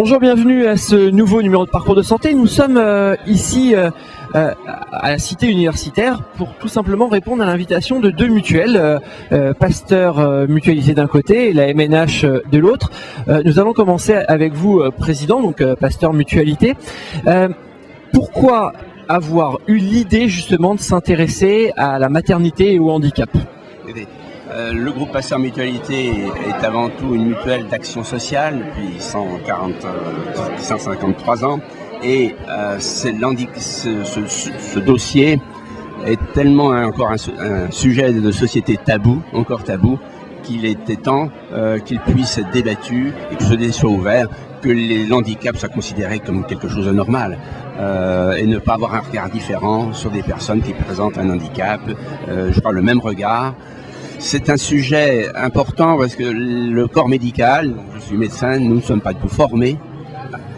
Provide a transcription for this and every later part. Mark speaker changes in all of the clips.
Speaker 1: Bonjour, bienvenue à ce nouveau numéro de Parcours de Santé. Nous sommes ici à la cité universitaire pour tout simplement répondre à l'invitation de deux mutuelles, Pasteur Mutualité d'un côté et la MNH de l'autre. Nous allons commencer avec vous, Président, donc Pasteur Mutualité. Pourquoi avoir eu l'idée justement de s'intéresser à la maternité et au handicap ?
Speaker 2: Le groupe Pasteur Mutualité est avant tout une mutuelle d'action sociale depuis 153 ans et ce dossier est tellement encore un sujet de société tabou, encore tabou, qu'il était temps qu'il puisse être débattu et que ce débat soit ouvert, que l'handicap soit considéré comme quelque chose de normal et ne pas avoir un regard différent sur des personnes qui présentent un handicap. Je parle le même regard. C'est un sujet important parce que le corps médical, je suis médecin, nous ne sommes pas du tout formés.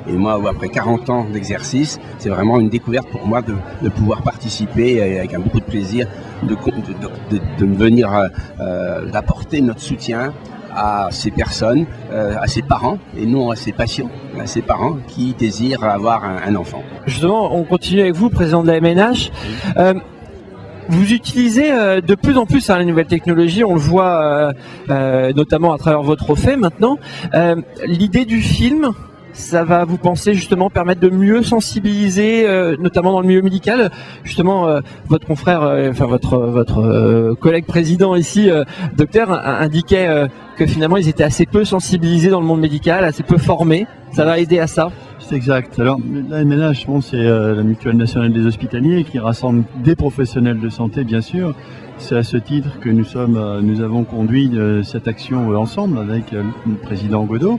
Speaker 2: Et moi, après 40 ans d'exercice, c'est vraiment une découverte pour moi de pouvoir participer avec beaucoup de plaisir, de venir apporter notre soutien à ces personnes, à ces parents, et non à ces patients, à ces parents qui désirent avoir un enfant.
Speaker 1: Justement, on continue avec vous, président de la MNH. Vous utilisez de plus en plus les nouvelles technologies, on le voit notamment à travers votre trophée maintenant. L'idée du film, ça va, vous pensez, justement permettre de mieux sensibiliser, notamment dans le milieu médical. Justement, votre confrère, votre collègue président ici, docteur, indiquait que finalement ils étaient assez peu sensibilisés dans le monde médical, assez peu formés. Ça va aider à ça?
Speaker 3: C'est exact. Alors, la MNH, bon, c'est la Mutuelle nationale des hospitaliers qui rassemble des professionnels de santé, bien sûr. C'est à ce titre que nous avons conduit cette action ensemble avec le président Godot.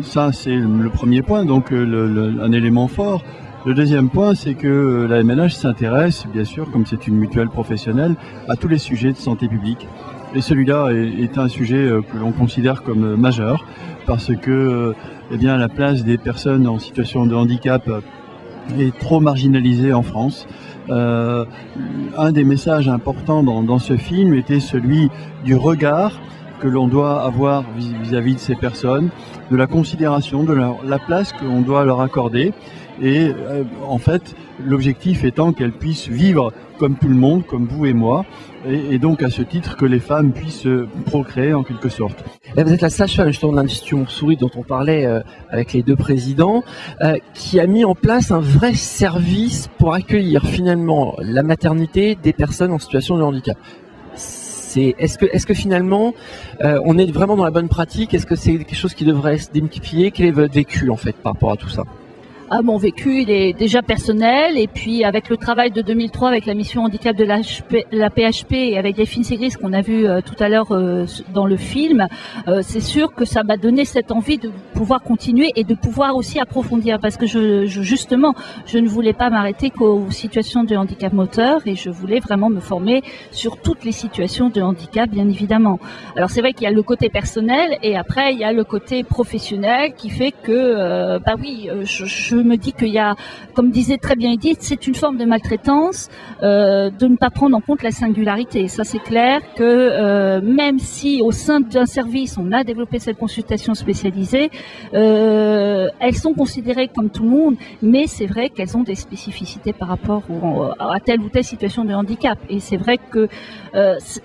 Speaker 3: Ça, c'est le premier point, donc un élément fort. Le deuxième point, c'est que la MNH s'intéresse, bien sûr, comme c'est une mutuelle professionnelle, à tous les sujets de santé publique. Et celui-là est un sujet que l'on considère comme majeur, parce que eh bien, la place des personnes en situation de handicap est trop marginalisée en France. Un des messages importants dans ce film était celui du regard que l'on doit avoir vis-à-vis de ces personnes, de la considération, de la place que l'on doit leur accorder. Et en fait, l'objectif étant qu'elles puissent vivre comme tout le monde, comme vous et moi, et donc à ce titre que les femmes puissent procréer en quelque sorte.
Speaker 1: Là, vous êtes la sage-femme justement de l'Institut Montsouris dont on parlait avec les deux présidents, qui a mis en place un vrai service pour accueillir finalement la maternité des personnes en situation de handicap. Est-ce que finalement on est vraiment dans la bonne pratique? Est-ce que c'est quelque chose qui devrait se démultiplier? Quel est votre vécu en fait par rapport à tout ça?
Speaker 4: Mon vécu, il est déjà personnel, et puis avec le travail de 2003 avec la mission handicap de la PHP et avec Delphine Segris qu'on a vu tout à l'heure dans le film, c'est sûr que ça m'a donné cette envie de pouvoir continuer et de pouvoir aussi approfondir, parce que justement, je ne voulais pas m'arrêter qu'aux situations de handicap moteur, et je voulais vraiment me former sur toutes les situations de handicap, bien évidemment. Alors c'est vrai qu'il y a le côté personnel, et après il y a le côté professionnel qui fait que, je me dis qu'il y a, comme disait très bien Edith, c'est une forme de maltraitance de ne pas prendre en compte la singularité. Ça, c'est clair que même si au sein d'un service, on a développé cette consultation spécialisée, elles sont considérées comme tout le monde, mais c'est vrai qu'elles ont des spécificités par rapport à telle ou telle situation de handicap. Et c'est vrai que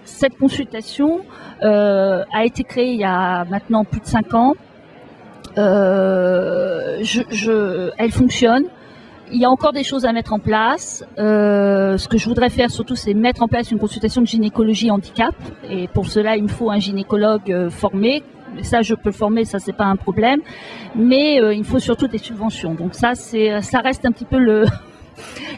Speaker 4: cette consultation a été créée il y a maintenant plus de 5 ans. Elle fonctionne. Il y a encore des choses à mettre en place. Ce que je voudrais faire surtout, c'est mettre en place une consultation de gynécologie handicap. Et pour cela, il me faut un gynécologue formé. Ça, je peux le former, ça, c'est pas un problème. Mais il faut surtout des subventions. Donc ça reste un petit peu le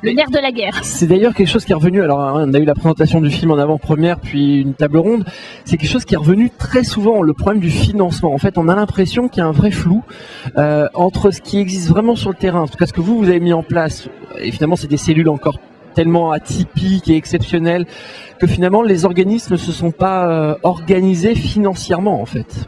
Speaker 4: nerf de la guerre.
Speaker 1: C'est d'ailleurs quelque chose qui est revenu, alors on a eu la présentation du film en avant-première puis une table ronde, c'est quelque chose qui est revenu très souvent, le problème du financement. En fait, on a l'impression qu'il y a un vrai flou entre ce qui existe vraiment sur le terrain, en tout cas ce que vous avez mis en place, et finalement c'est des cellules encore tellement atypiques et exceptionnelles que finalement les organismes ne se sont pas organisés financièrement en fait.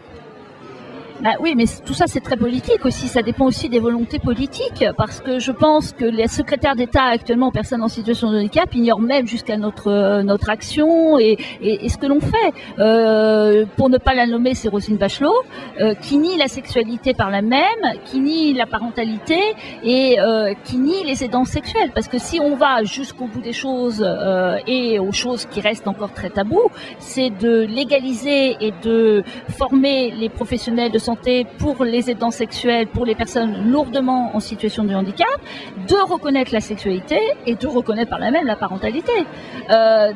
Speaker 4: Bah oui, mais tout ça c'est très politique aussi, ça dépend aussi des volontés politiques, parce que je pense que les secrétaires d'État actuellement aux personnes en situation de handicap ignorent même jusqu'à notre action et ce que l'on fait. Pour ne pas la nommer, c'est Roselyne Bachelot, qui nie la sexualité par la même, qui nie la parentalité et qui nie les aidants sexuels, parce que si on va jusqu'au bout des choses et aux choses qui restent encore très taboues, c'est de légaliser et de former les professionnels de santé pour les aidants sexuels, pour les personnes lourdement en situation de handicap, de reconnaître la sexualité et de reconnaître par là même la parentalité.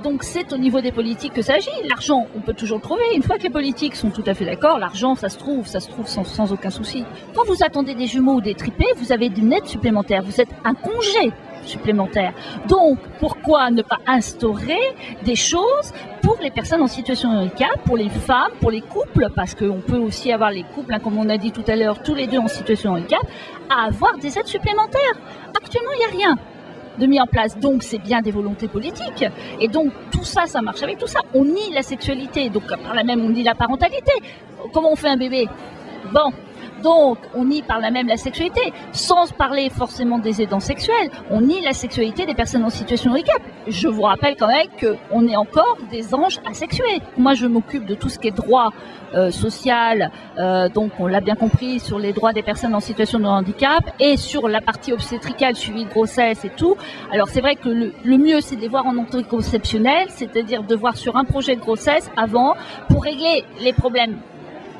Speaker 4: Donc c'est au niveau des politiques que ça agit. L'argent, on peut toujours le trouver. Une fois que les politiques sont tout à fait d'accord, l'argent, ça se trouve sans aucun souci. Quand vous attendez des jumeaux ou des tripés, vous avez une aide supplémentaire, vous êtes un congé supplémentaire. Donc, pourquoi ne pas instaurer des choses pour les personnes en situation de handicap, pour les femmes, pour les couples, parce qu'on peut aussi avoir les couples, hein, comme on a dit tout à l'heure, tous les deux en situation de handicap, à avoir des aides supplémentaires. Actuellement, il n'y a rien de mis en place. Donc, c'est bien des volontés politiques. Et donc, tout ça, ça marche avec tout ça. On nie la sexualité. Donc, par là même, on nie la parentalité. Comment on fait un bébé? Bon. Donc, on nie par là même la sexualité, sans parler forcément des aidants sexuels, on nie la sexualité des personnes en situation de handicap. Je vous rappelle quand même qu'on est encore des anges asexués. Moi, je m'occupe de tout ce qui est droit social, donc on l'a bien compris, sur les droits des personnes en situation de handicap et sur la partie obstétricale, suivi de grossesse et tout. Alors, c'est vrai que le mieux, c'est de les voir en anticonceptionnel, c'est-à-dire de voir sur un projet de grossesse avant, pour régler les problèmes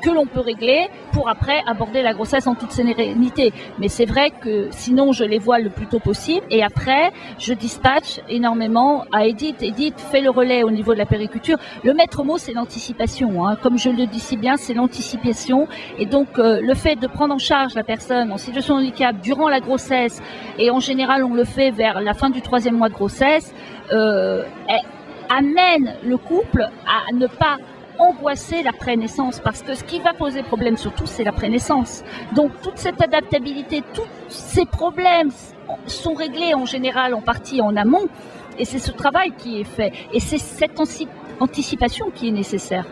Speaker 4: que l'on peut régler pour après aborder la grossesse en toute sérénité. Mais c'est vrai que sinon je les vois le plus tôt possible et après je dispatche énormément à Edith. Edith fait le relais au niveau de la périculture. Le maître mot c'est l'anticipation, hein. Comme je le dis si bien, c'est l'anticipation et donc le fait de prendre en charge la personne en situation de handicap durant la grossesse et en général on le fait vers la fin du 3e mois de grossesse amène le couple à ne pas angoisser l'après-naissance, parce que ce qui va poser problème surtout, c'est l'après-naissance. Donc toute cette adaptabilité, tous ces problèmes sont réglés en général en partie en amont, et c'est ce travail qui est fait, et c'est cette anticipation qui est nécessaire.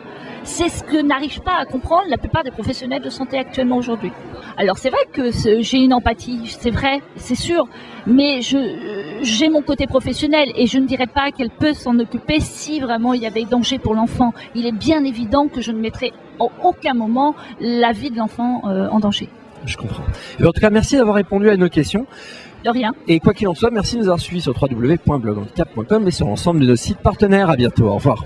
Speaker 4: C'est ce que n'arrivent pas à comprendre la plupart des professionnels de santé actuellement aujourd'hui. Alors c'est vrai que j'ai une empathie, c'est vrai, c'est sûr, mais j'ai mon côté professionnel et je ne dirais pas qu'elle peut s'en occuper si vraiment il y avait danger pour l'enfant. Il est bien évident que je ne mettrai en aucun moment la vie de l'enfant en danger.
Speaker 1: Je comprends. Et en tout cas, merci d'avoir répondu à nos questions.
Speaker 4: De rien.
Speaker 1: Et quoi qu'il en soit, merci de nous avoir suivis sur www.bloghandicap.com et sur l'ensemble de nos sites partenaires. À bientôt. Au revoir.